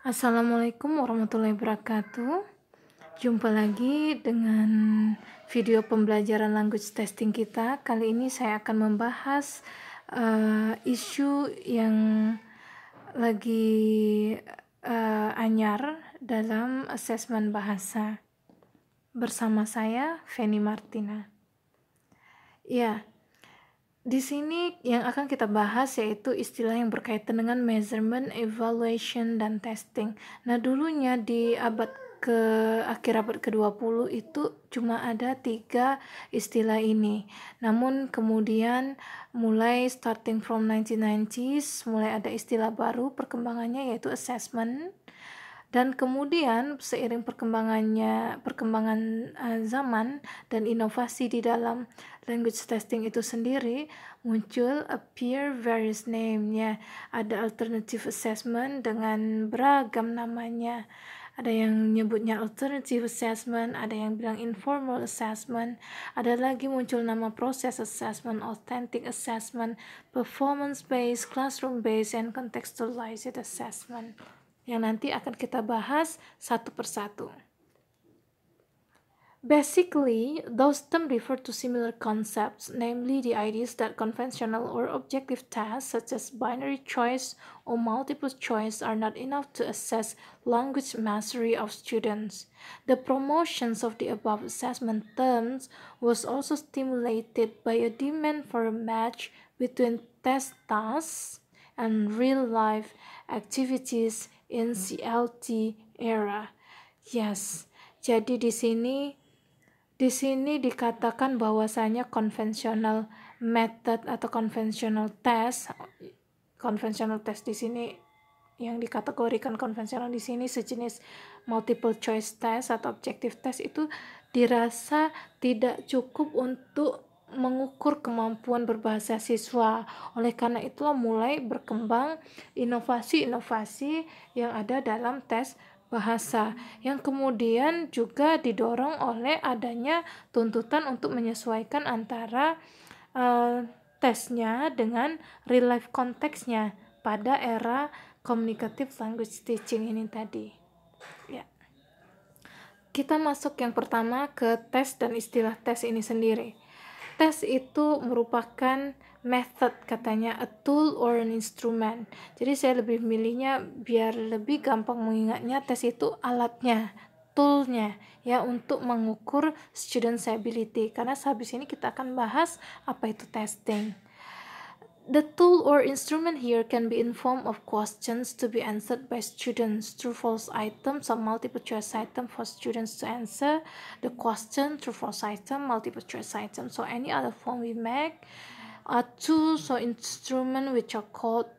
Assalamualaikum warahmatullahi wabarakatuh. Jumpa lagi dengan video pembelajaran language testing kita. Kali ini saya akan membahas isu yang lagi anyar dalam asesmen bahasa. Bersama saya Feni Martina. Ya, di sini yang akan kita bahas yaitu istilah yang berkaitan dengan measurement, evaluation, dan testing. Nah, dulunya di akhir abad ke-20 itu cuma ada 3 istilah ini. Namun kemudian mulai starting from 1990s mulai ada istilah baru perkembangannya yaitu assessment. Dan kemudian seiring perkembangan zaman dan inovasi di dalam language testing itu sendiri muncul appear various name-nya. Ada alternative assessment dengan beragam namanya. Ada yang nyebutnya alternative assessment, ada yang bilang informal assessment, ada lagi muncul nama process assessment, authentic assessment, performance based, classroom based, and contextualized assessment, yang nanti akan kita bahas satu persatu. Basically, those terms refer to similar concepts, namely the ideas that conventional or objective tests such as binary choice or multiple choice are not enough to assess language mastery of students. The promotions of the above assessment terms was also stimulated by a demand for a match between test tasks and real-life activities in CLT era. Yes, jadi di sini dikatakan bahwasanya conventional method atau conventional test di sini yang dikategorikan konvensional di sini sejenis multiple choice test atau objective test itu dirasa tidak cukup untuk mengukur kemampuan berbahasa siswa. Oleh karena itulah mulai berkembang inovasi-inovasi yang ada dalam tes bahasa yang kemudian juga didorong oleh adanya tuntutan untuk menyesuaikan antara tesnya dengan real life konteksnya pada era communicative language teaching ini tadi. Ya. Kita masuk yang pertama ke tes dan istilah tes ini sendiri. Tes itu merupakan method, katanya a tool or an instrument. Jadi saya lebih milihnya biar lebih gampang mengingatnya, tes itu alatnya, toolnya ya untuk mengukur student ability. Karena habis ini kita akan bahas apa itu testing. The tool or instrument here can be in form of questions to be answered by students, true false items or multiple choice item for students to answer the question, true false item, multiple choice item. So any other form we make are tools or instrument which are called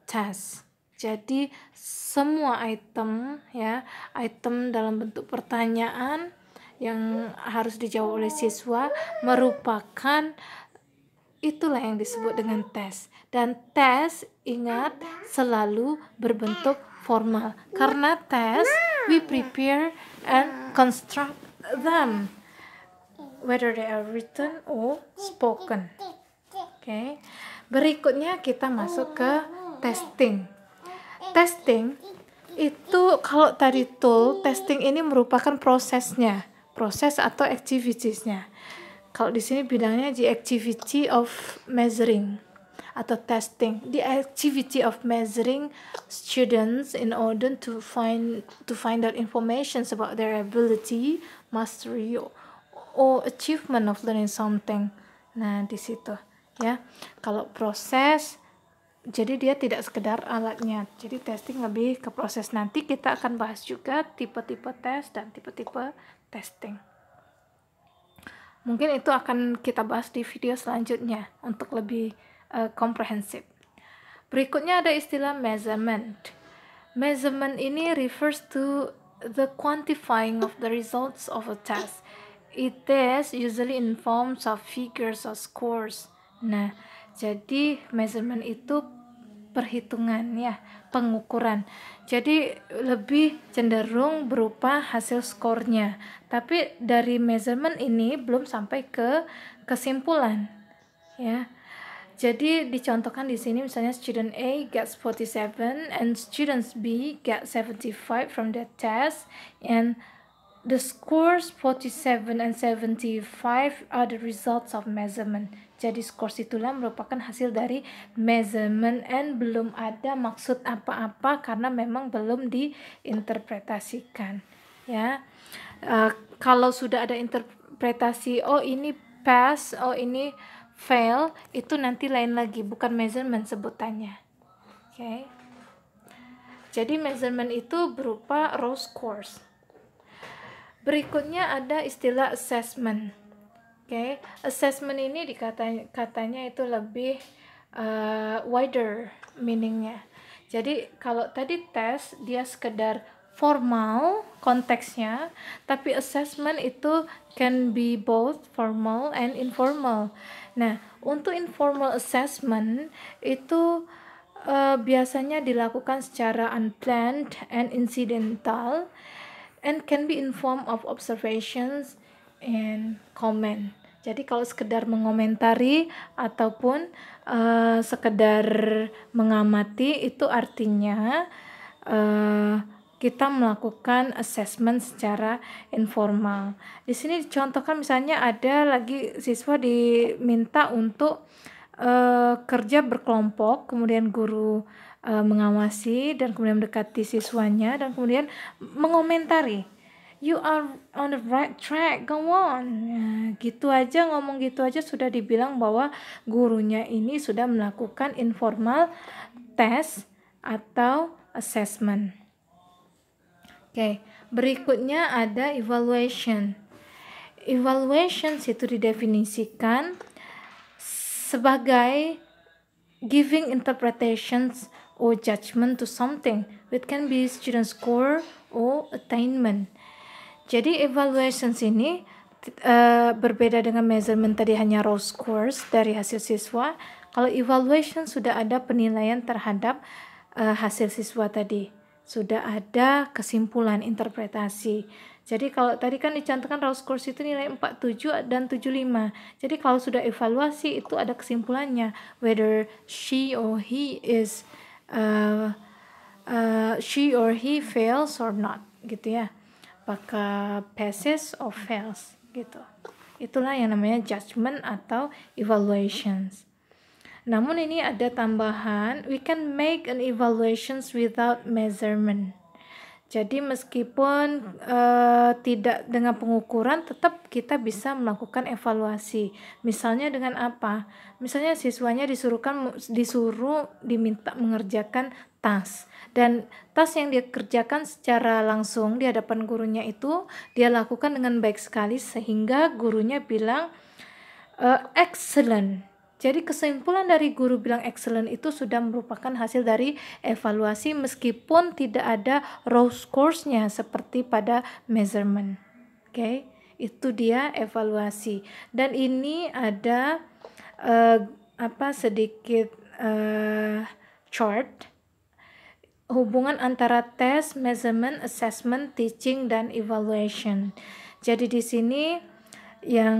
tests. Jadi semua item dalam bentuk pertanyaan yang harus dijawab oleh siswa merupakan itulah yang disebut dengan tes. Dan tes, ingat, selalu berbentuk formal. Karena tes, we prepare and construct them, whether they are written or spoken. Okay. Berikutnya kita masuk ke testing. Testing itu kalau tadi tool, testing ini merupakan prosesnya, proses atau activitiesnya. Kalau di sini bilangnya the activity of measuring atau testing, the activity of measuring students in order to find out information about their ability, mastery, or achievement of learning something. Nah, di situ ya. Kalau proses, jadi dia tidak sekedar alatnya. Jadi testing lebih ke proses. Nanti kita akan bahas juga tipe-tipe tes dan tipe-tipe testing. Mungkin itu akan kita bahas di video selanjutnya untuk lebih komprehensif. Berikutnya ada istilah measurement. Measurement ini refers to the quantifying of the results of a test. It is usually in forms of figures or scores. Nah, jadi measurement itu perhitungan ya, pengukuran. Jadi lebih cenderung berupa hasil skornya. Tapi dari measurement ini belum sampai ke kesimpulan ya. Jadi dicontohkan di sini misalnya student A gets 47 and students B get 75 from the test, and the scores 47 and 75 are the results of measurement. Jadi scores itulah merupakan hasil dari measurement, and belum ada maksud apa-apa karena memang belum diinterpretasikan, ya. Kalau sudah ada interpretasi, oh ini pass, oh ini fail, itu nanti lain lagi, bukan measurement sebutannya. Oke. Jadi measurement itu berupa raw scores. Berikutnya ada istilah assessment. Oke, assessment ini katanya itu lebih wider meaningnya. Jadi kalau tadi tes dia sekedar formal konteksnya, tapi assessment itu can be both formal and informal. Nah, untuk informal assessment itu biasanya dilakukan secara unplanned and incidental, and can be in form of observations and comment. Jadi kalau sekedar mengomentari ataupun sekedar mengamati, itu artinya kita melakukan assessment secara informal. Di sini dicontohkan misalnya ada lagi siswa diminta untuk kerja berkelompok, kemudian guru mengawasi dan kemudian mendekati siswanya dan kemudian mengomentari, you are on the right track, go on. Gitu aja, ngomong gitu aja sudah dibilang bahwa gurunya ini sudah melakukan informal test atau assessment. Oke, berikutnya ada evaluation. Evaluations itu didefinisikan sebagai giving interpretations or judgment to something, which can be student score or attainment. Jadi evaluations ini berbeda dengan measurement tadi hanya raw scores dari hasil siswa. Kalau evaluation sudah ada penilaian terhadap hasil siswa tadi, sudah ada kesimpulan interpretasi. Jadi kalau tadi kan dicantumkan raw scores itu nilai 47 dan 75. Jadi kalau sudah evaluasi itu ada kesimpulannya, whether she or he fails or not, gitu ya. Apakah passes or fails, gitu. Itulah yang namanya judgment atau evaluations. Namun ini ada tambahan, we can make an evaluations without measurement. Jadi meskipun tidak dengan pengukuran, tetap kita bisa melakukan evaluasi. Misalnya dengan apa? Misalnya siswanya diminta mengerjakan task, dan task yang dia kerjakan secara langsung di hadapan gurunya itu dia lakukan dengan baik sekali sehingga gurunya bilang excellent. Jadi kesimpulan dari guru bilang excellent itu sudah merupakan hasil dari evaluasi meskipun tidak ada raw scores-nya seperti pada measurement. Oke, itu dia evaluasi. Dan ini ada sedikit chart hubungan antara test, measurement, assessment, teaching, dan evaluation. Jadi di sini yang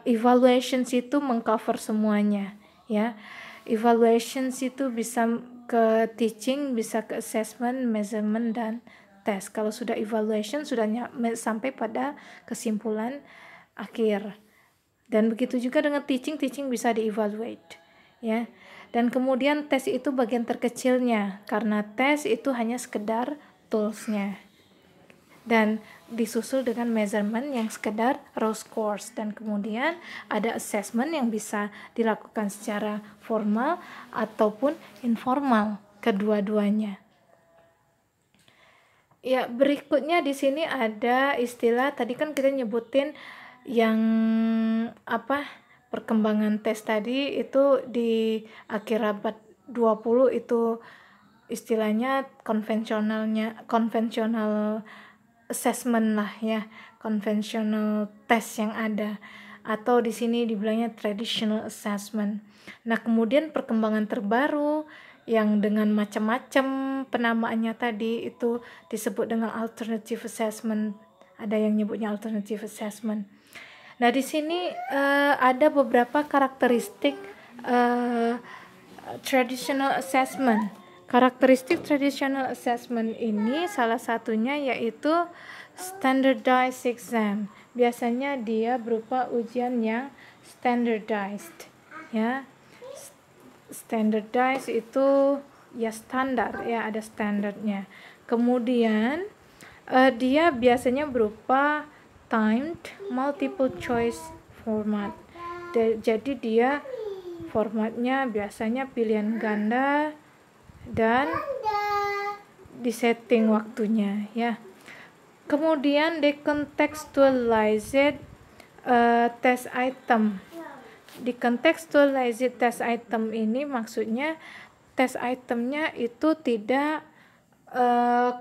evaluations itu mengcover semuanya, ya. Evaluations itu bisa ke teaching, bisa ke assessment, measurement, dan test. Kalau sudah evaluation sudah sampai pada kesimpulan akhir. Dan begitu juga dengan teaching bisa di-evaluate, ya. Dan kemudian tes itu bagian terkecilnya karena tes itu hanya sekedar tools-nya. Dan disusul dengan measurement yang sekedar raw scores, dan kemudian ada assessment yang bisa dilakukan secara formal ataupun informal, kedua-duanya. Ya, berikutnya di sini ada istilah tadi kan kita nyebutin yang perkembangan tes tadi itu di akhir abad 20 itu istilahnya konvensional assessment lah ya, conventional test yang ada, atau di sini dibilangnya traditional assessment. Nah, kemudian perkembangan terbaru yang dengan macam-macam penamaannya tadi itu disebut dengan alternative assessment. Ada yang nyebutnya alternative assessment. Nah, di sini ada beberapa karakteristik traditional assessment. Karakteristik traditional assessment ini salah satunya yaitu standardized exam. Biasanya dia berupa ujian yang standardized, ya. Standardized itu ya standar, ya ada standarnya. Kemudian dia biasanya berupa timed multiple choice format. Jadi dia formatnya biasanya pilihan ganda dan disetting waktunya, ya. Kemudian decontextualized test item. Decontextualized test item ini maksudnya test itemnya itu tidak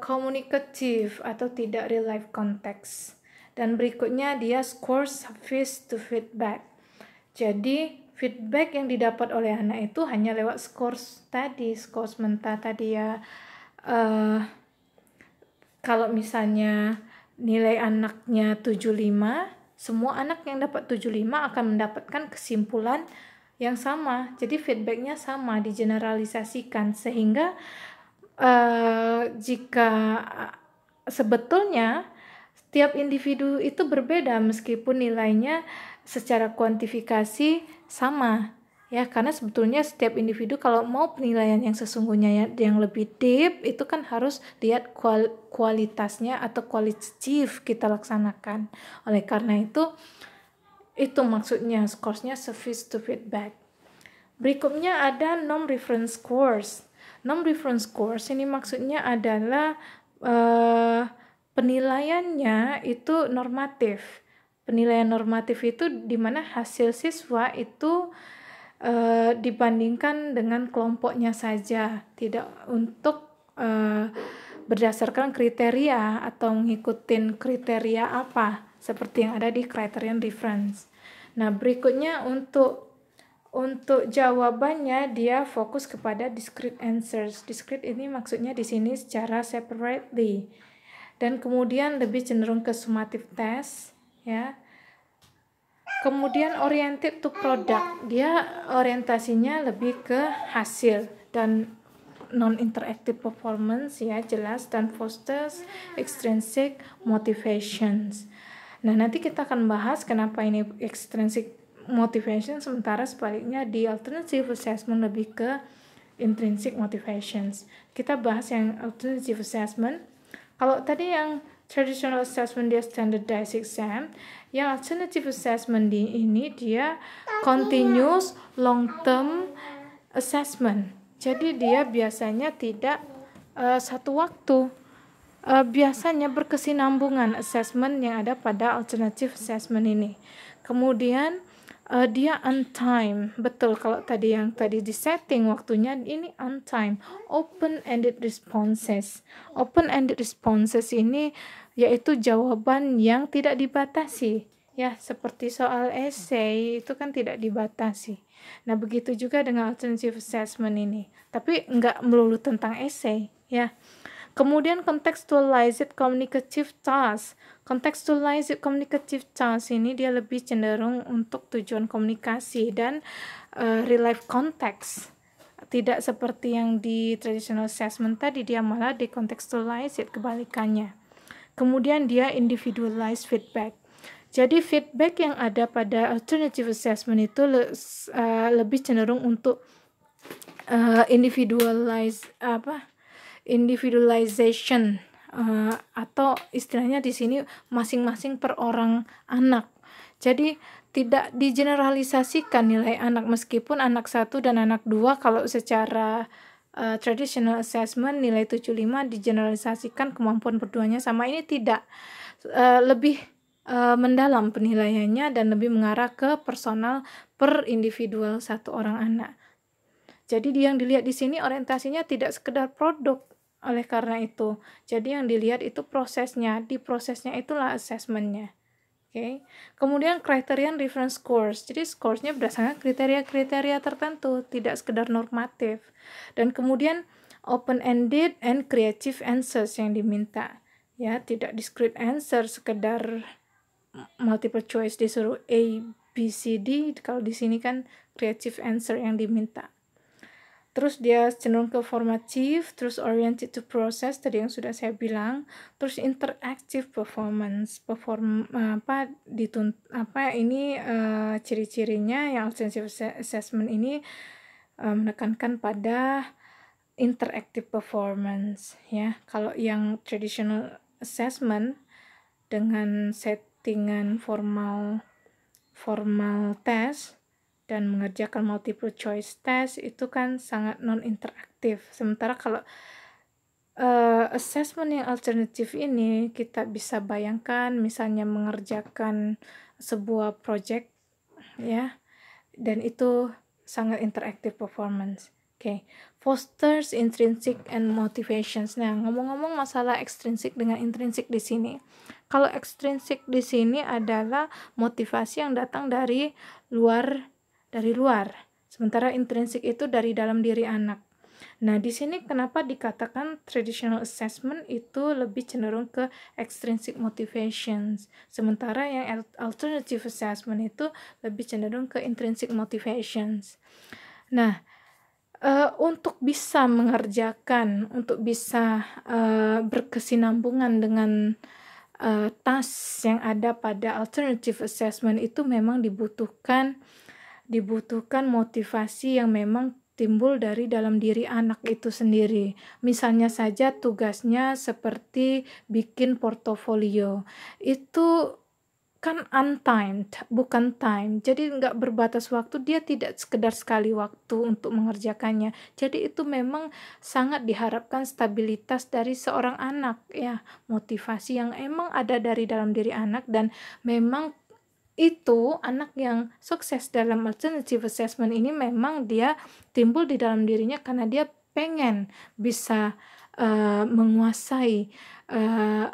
komunikatif atau tidak real life context. Dan berikutnya dia scores face to feedback. Jadi feedback yang didapat oleh anak itu hanya lewat scores tadi, scores mentah tadi, ya. Kalau misalnya nilai anaknya 75, semua anak yang dapat 75 akan mendapatkan kesimpulan yang sama. Jadi feedbacknya sama, digeneralisasikan, sehingga jika sebetulnya setiap individu itu berbeda meskipun nilainya secara kuantifikasi sama, ya, karena sebetulnya setiap individu kalau mau penilaian yang sesungguhnya yang lebih deep itu kan harus lihat kualitasnya atau kualitatif kita laksanakan. Oleh karena itu maksudnya scoresnya service to feedback. Berikutnya ada non-reference scores. Non-reference scores ini maksudnya adalah penilaiannya itu normatif. Penilaian normatif itu di mana hasil siswa itu dibandingkan dengan kelompoknya saja, tidak untuk berdasarkan kriteria atau mengikuti kriteria apa seperti yang ada di criterion reference. Nah, berikutnya untuk jawabannya dia fokus kepada discrete answers. Discrete ini maksudnya di sini secara separately. Dan kemudian lebih cenderung ke summative test, ya. Kemudian oriented to product. Dia orientasinya lebih ke hasil dan non-interactive performance, ya, jelas, dan fosters extrinsic motivations. Nah, nanti kita akan bahas kenapa ini extrinsic motivation, sementara sebaliknya di alternative assessment lebih ke intrinsic motivations. Kita bahas yang alternative assessment. Kalau tadi yang traditional assessment dia standardized exam, yang alternative assessment ini dia continuous long term assessment. Jadi dia biasanya tidak satu waktu. Biasanya berkesinambungan assessment yang ada pada alternative assessment ini. Kemudian dia on time, betul. Kalau tadi yang tadi di setting waktunya, ini on time. Open-ended responses. Open-ended responses ini yaitu jawaban yang tidak dibatasi, ya, seperti soal essay itu kan tidak dibatasi. Nah, begitu juga dengan alternative assessment ini, tapi enggak melulu tentang essay, ya. Kemudian contextualized communicative task. Contextualized communicative task ini dia lebih cenderung untuk tujuan komunikasi dan real life context. Tidak seperti yang di traditional assessment tadi, dia malah decontextualized, kebalikannya. Kemudian dia individualized feedback. Jadi feedback yang ada pada alternative assessment itu lebih cenderung untuk individualization, atau istilahnya di sini masing-masing per orang anak. Jadi tidak digeneralisasikan nilai anak, meskipun anak 1 dan anak 2 kalau secara traditional assessment nilai 75 digeneralisasikan kemampuan berduanya sama, ini tidak, lebih mendalam penilaiannya dan lebih mengarah ke personal per individual satu orang anak. Jadi yang dilihat di sini orientasinya tidak sekedar produk. Oleh karena itu, jadi yang dilihat itu prosesnya, di prosesnya itulah assessmentnya. Oke. Kemudian criterion reference scores. Jadi scoresnya berdasarkan kriteria-kriteria tertentu, tidak sekedar normatif. Dan kemudian open-ended and creative answers yang diminta. Ya, tidak discrete answer sekedar multiple choice disuruh A, B, C, D, kalau di sini kan creative answer yang diminta. Terus dia cenderung ke formative, terus oriented to process tadi yang sudah saya bilang, terus interactive performance, ini ciri-cirinya yang alternative assessment ini menekankan pada interactive performance ya. Kalau yang traditional assessment dengan settingan formal test dan mengerjakan multiple choice test itu kan sangat non interaktif. Sementara kalau assessment yang alternatif ini kita bisa bayangkan misalnya mengerjakan sebuah project ya, dan itu sangat interactive performance. Oke, fosters intrinsic and motivations. Nah, ngomong-ngomong masalah extrinsic dengan intrinsic di sini. Kalau extrinsic di sini adalah motivasi yang datang dari luar. Sementara intrinsik itu dari dalam diri anak. Nah, di sini kenapa dikatakan traditional assessment itu lebih cenderung ke extrinsic motivations, sementara yang alternative assessment itu lebih cenderung ke intrinsic motivations. Nah, untuk bisa mengerjakan, untuk bisa berkesinambungan dengan task yang ada pada alternative assessment itu memang dibutuhkan motivasi yang memang timbul dari dalam diri anak itu sendiri. Misalnya saja tugasnya seperti bikin portofolio, itu kan untimed, bukan time. Jadi nggak berbatas waktu, dia tidak sekedar sekali waktu untuk mengerjakannya. Jadi itu memang sangat diharapkan stabilitas dari seorang anak ya, motivasi yang emang ada dari dalam diri anak, dan memang itu anak yang sukses dalam alternative assessment ini memang dia timbul di dalam dirinya karena dia pengen bisa menguasai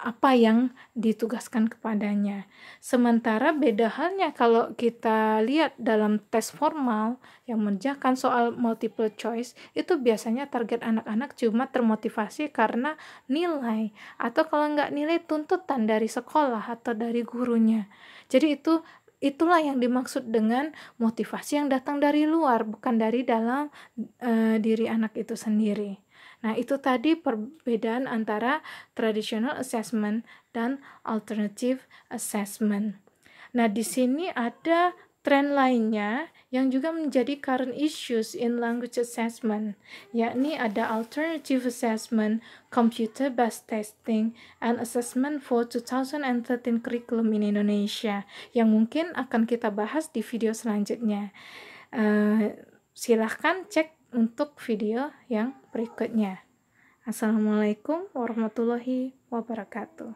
apa yang ditugaskan kepadanya. Sementara beda halnya kalau kita lihat dalam tes formal yang mengerjakan soal multiple choice, itu biasanya target anak-anak cuma termotivasi karena nilai, atau kalau nggak nilai tuntutan dari sekolah atau dari gurunya. Jadi itulah yang dimaksud dengan motivasi yang datang dari luar, bukan dari dalam diri anak itu sendiri. Nah, itu tadi perbedaan antara traditional assessment dan alternative assessment. Nah, di sini ada tren lainnya yang juga menjadi current issues in language assessment, yakni ada alternative assessment, computer-based testing, and assessment for 2013 curriculum in Indonesia, yang mungkin akan kita bahas di video selanjutnya. Silahkan cek untuk video yang berikutnya. Assalamualaikum warahmatullahi wabarakatuh.